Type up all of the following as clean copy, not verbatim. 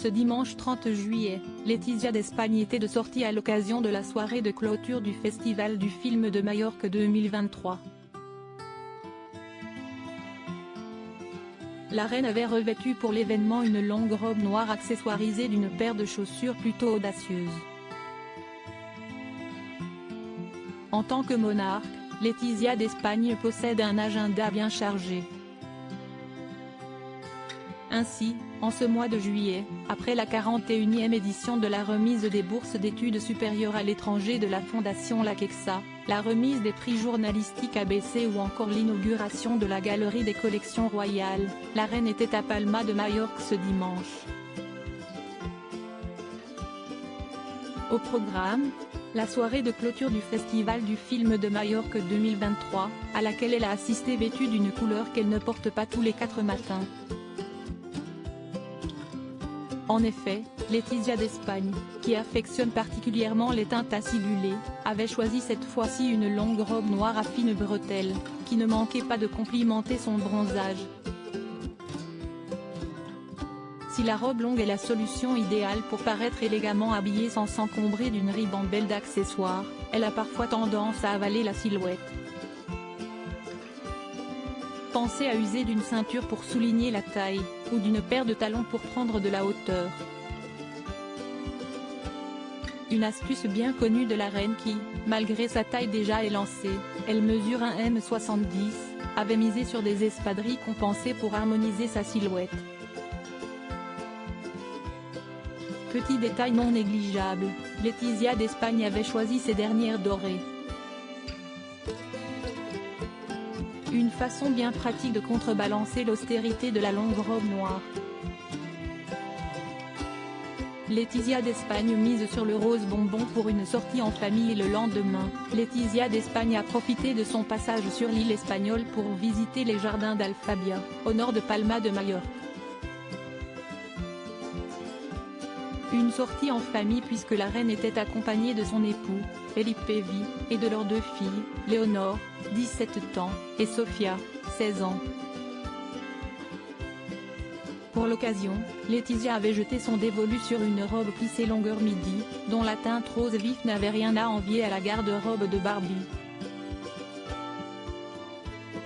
Ce dimanche 30 juillet, Laetitia d'Espagne était de sortie à l'occasion de la soirée de clôture du Festival du film de Majorque 2023. La reine avait revêtu pour l'événement une longue robe noire accessoirisée d'une paire de chaussures plutôt audacieuse. En tant que monarque, Laetitia d'Espagne possède un agenda bien chargé. Ainsi, en ce mois de juillet, après la 41e édition de la remise des bourses d'études supérieures à l'étranger de la Fondation Laquexa, la remise des prix journalistiques ABC ou encore l'inauguration de la Galerie des collections royales, la reine était à Palma de Majorque ce dimanche. Au programme, la soirée de clôture du Festival du film de Majorque 2023, à laquelle elle a assisté vêtue d'une couleur qu'elle ne porte pas tous les 4 matins. En effet, Laetitia d'Espagne, qui affectionne particulièrement les teintes acidulées, avait choisi cette fois-ci une longue robe noire à fines bretelles, qui ne manquait pas de complimenter son bronzage. Si la robe longue est la solution idéale pour paraître élégamment habillée sans s'encombrer d'une ribambelle d'accessoires, elle a parfois tendance à avaler la silhouette. Pensez à user d'une ceinture pour souligner la taille, ou d'une paire de talons pour prendre de la hauteur. Une astuce bien connue de la reine qui, malgré sa taille déjà élancée, elle mesure 1,70 m, avait misé sur des espadrilles compensées pour harmoniser sa silhouette. Petit détail non négligeable, Laetitia d'Espagne avait choisi ses dernières dorées. Une façon bien pratique de contrebalancer l'austérité de la longue robe noire. Laetitia d'Espagne mise sur le rose bonbon pour une sortie en famille le lendemain. Laetitia d'Espagne a profité de son passage sur l'île espagnole pour visiter les jardins d'Alfabia, au nord de Palma de Majorque. Une sortie en famille puisque la reine était accompagnée de son époux, Felipe V, et de leurs 2 filles, Léonore, 17 ans, et Sofia, 16 ans. Pour l'occasion, Laetitia avait jeté son dévolu sur une robe plissée longueur midi, dont la teinte rose vif n'avait rien à envier à la garde-robe de Barbie.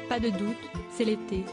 Pas de doute, c'est l'été.